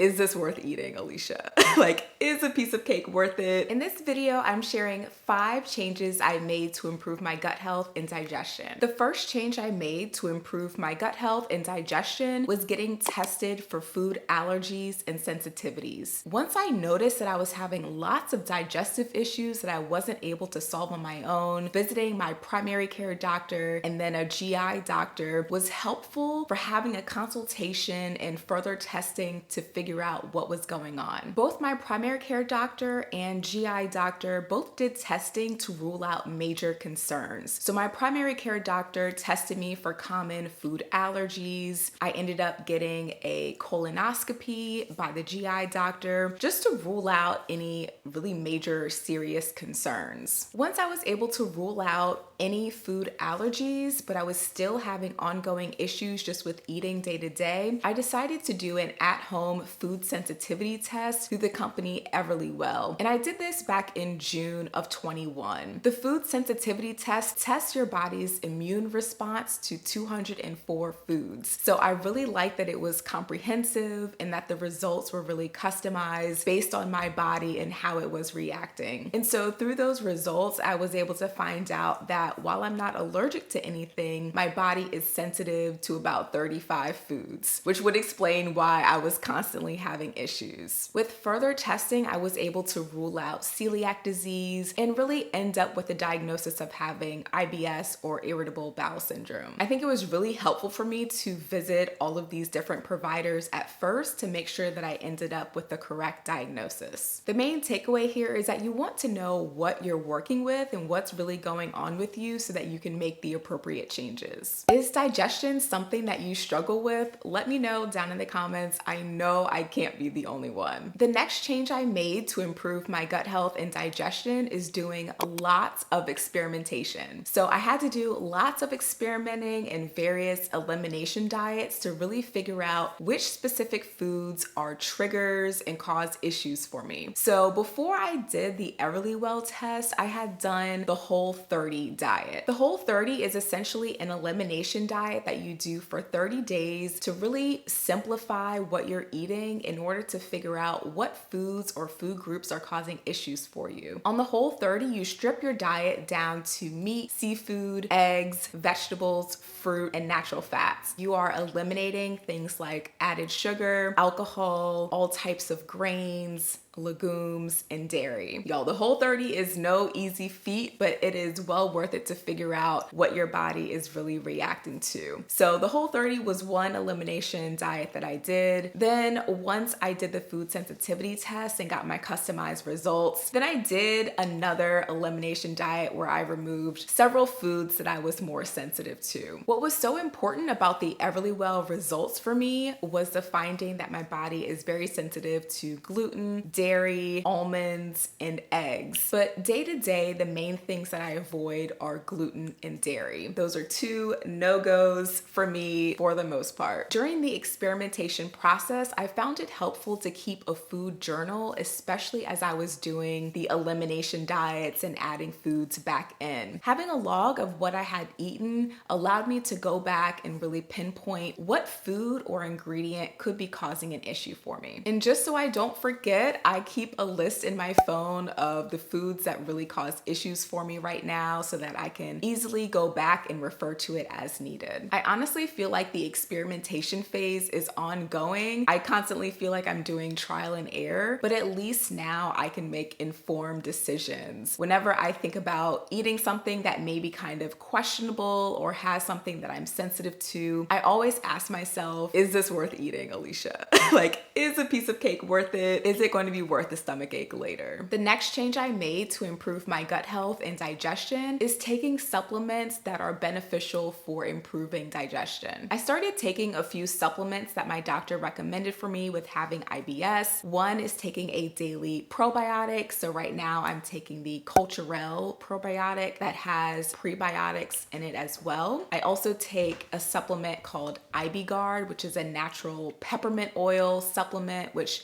Is this worth eating, Alicia? Like, is a piece of cake worth it? In this video, I'm sharing 5 changes I made to improve my gut health and digestion. The first change I made to improve my gut health and digestion was getting tested for food allergies and sensitivities. Once I noticed that I was having lots of digestive issues that I wasn't able to solve on my own, visiting my primary care doctor and then a GI doctor was helpful for having a consultation and further testing to figure out what was going on. Both my primary care doctor and GI doctor both did testing to rule out major concerns. So my primary care doctor tested me for common food allergies. I ended up getting a colonoscopy by the GI doctor just to rule out any really major serious concerns. Once I was able to rule out any food allergies, but I was still having ongoing issues just with eating day to day, I decided to do an at-home food sensitivity test through the company Everlywell. And I did this back in June of 21. The food sensitivity test tests your body's immune response to 204 foods. So I really liked that it was comprehensive and that the results were really customized based on my body and how it was reacting. And so through those results, I was able to find out that while I'm not allergic to anything, my body is sensitive to about 35 foods, which would explain why I was constantly having issues. With further testing, I was able to rule out celiac disease and really end up with the diagnosis of having IBS or irritable bowel syndrome. I think it was really helpful for me to visit all of these different providers at first to make sure that I ended up with the correct diagnosis. The main takeaway here is that you want to know what you're working with and what's really going on with you so that you can make the appropriate changes. Is digestion something that you struggle with? Let me know down in the comments. I know I can't be the only one. The next change I made to improve my gut health and digestion is doing lots of experimentation. So I had to do lots of experimenting in various elimination diets to really figure out which specific foods are triggers and cause issues for me. So before I did the Everlywell test, I had done the Whole30 diet. The Whole30 is essentially an elimination diet that you do for 30 days to really simplify what you're eating in order to figure out what foods or food groups are causing issues for you. On the Whole30, you strip your diet down to meat, seafood, eggs, vegetables, fruit, and natural fats. You are eliminating things like added sugar, alcohol, all types of grains, legumes, and dairy. Y'all, the Whole30 is no easy feat, but it is well worth it to figure out what your body is really reacting to. So the Whole30 was one elimination diet that I did. Then once I did the food sensitivity test and got my customized results, then I did another elimination diet where I removed several foods that I was more sensitive to. What was so important about the Everlywell results for me was the finding that my body is very sensitive to gluten, dairy, almonds, and eggs. But day to day, the main things that I avoid are gluten and dairy. Those are 2 no-goes for me for the most part. During the experimentation process, I found it helpful to keep a food journal, especially as I was doing the elimination diets and adding foods back in. Having a log of what I had eaten allowed me to go back and really pinpoint what food or ingredient could be causing an issue for me. And just so I don't forget, I keep a list in my phone of the foods that really cause issues for me right now so that I can easily go back and refer to it as needed. I honestly feel like the experimentation phase is ongoing. I constantly feel like I'm doing trial and error, but at least now I can make informed decisions. Whenever I think about eating something that may be kind of questionable or has something that I'm sensitive to, I always ask myself, is this worth eating, Alicia? Like, is a piece of cake worth it? Is it going to be worth the stomach ache later? The next change I made to improve my gut health and digestion is taking supplements that are beneficial for improving digestion. I started taking a few supplements that my doctor recommended for me with having IBS. One is taking a daily probiotic. So right now I'm taking the Culturelle probiotic that has prebiotics in it as well. I also take a supplement called IBGuard, which is a natural peppermint oil supplement, which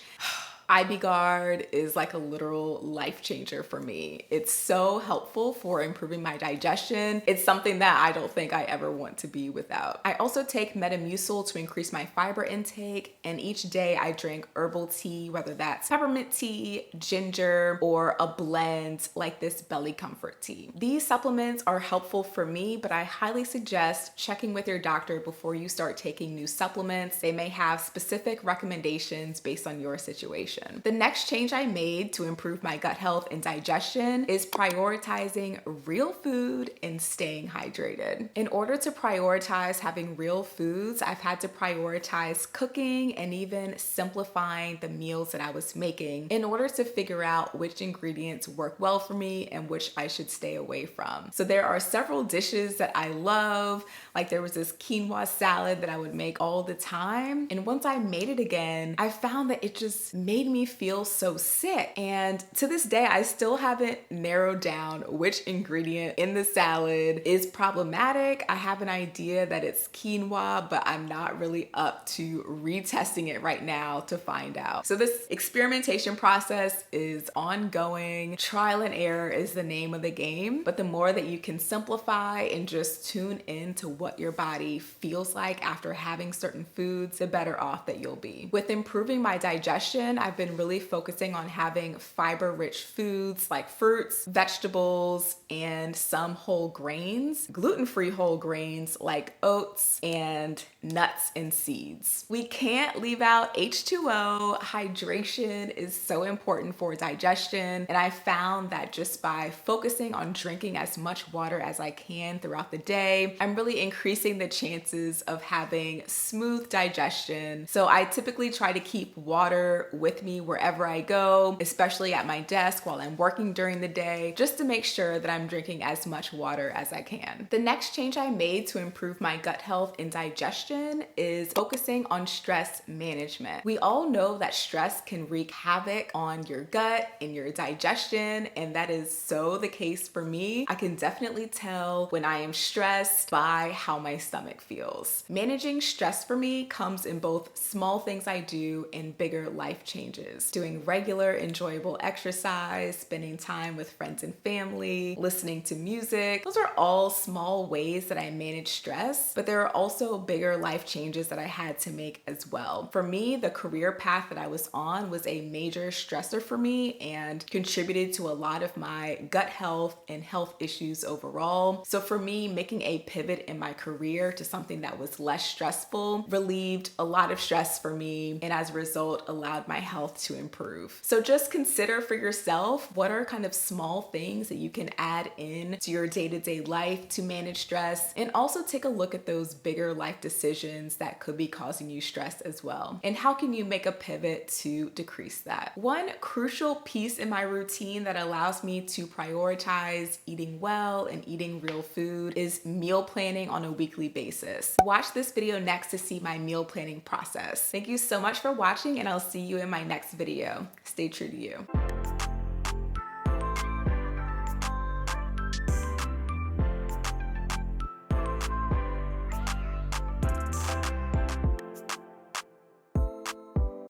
IB is like a literal life changer for me. It's so helpful for improving my digestion. It's something that I don't think I ever want to be without. I also take Metamucil to increase my fiber intake, and each day I drink herbal tea, whether that's peppermint tea, ginger, or a blend like this belly comfort tea. These supplements are helpful for me, but I highly suggest checking with your doctor before you start taking new supplements. They may have specific recommendations based on your situation. The next change I made to improve my gut health and digestion is prioritizing real food and staying hydrated. In order to prioritize having real foods, I've had to prioritize cooking and even simplifying the meals that I was making in order to figure out which ingredients work well for me and which I should stay away from. So there are several dishes that I love. Like there was this quinoa salad that I would make all the time. And once I made it again, I found that it just made me feel so sick. And to this day, I still haven't narrowed down which ingredient in the salad is problematic. I have an idea that it's quinoa, but I'm not really up to retesting it right now to find out. So this experimentation process is ongoing. Trial and error is the name of the game, but the more that you can simplify and just tune in to what your body feels like after having certain foods, the better off that you'll be. With improving my digestion, I've been really focusing on having fiber-rich foods like fruits, vegetables, and some whole grains, gluten-free whole grains like oats and nuts and seeds. We can't leave out H2O. Hydration is so important for digestion, and I found that just by focusing on drinking as much water as I can throughout the day, I'm really increasing the chances of having smooth digestion. So I typically try to keep water with me wherever I go, especially at my desk while I'm working during the day, just to make sure that I'm drinking as much water as I can. The next change I made to improve my gut health and digestion is focusing on stress management. We all know that stress can wreak havoc on your gut and your digestion, and that is so the case for me. I can definitely tell when I am stressed by how my stomach feels. Managing stress for me comes in both small things I do and bigger life changes. Doing regular, enjoyable exercise, spending time with friends and family, listening to music. Those are all small ways that I manage stress, but there are also bigger life changes that I had to make as well. For me, the career path that I was on was a major stressor for me and contributed to a lot of my gut health and health issues overall. So for me, making a pivot in my career to something that was less stressful relieved a lot of stress for me, and as a result allowed my health to improve. So just consider for yourself, what are kind of small things that you can add in to your day-to-day life to manage stress, and also take a look at those bigger life decisions that could be causing you stress as well. And how can you make a pivot to decrease that? One crucial piece in my routine that allows me to prioritize eating well and eating real food is meal planning on a weekly basis. Watch this video next to see my meal planning process. Thank you so much for watching, and I'll see you in my next video. Stay true to you.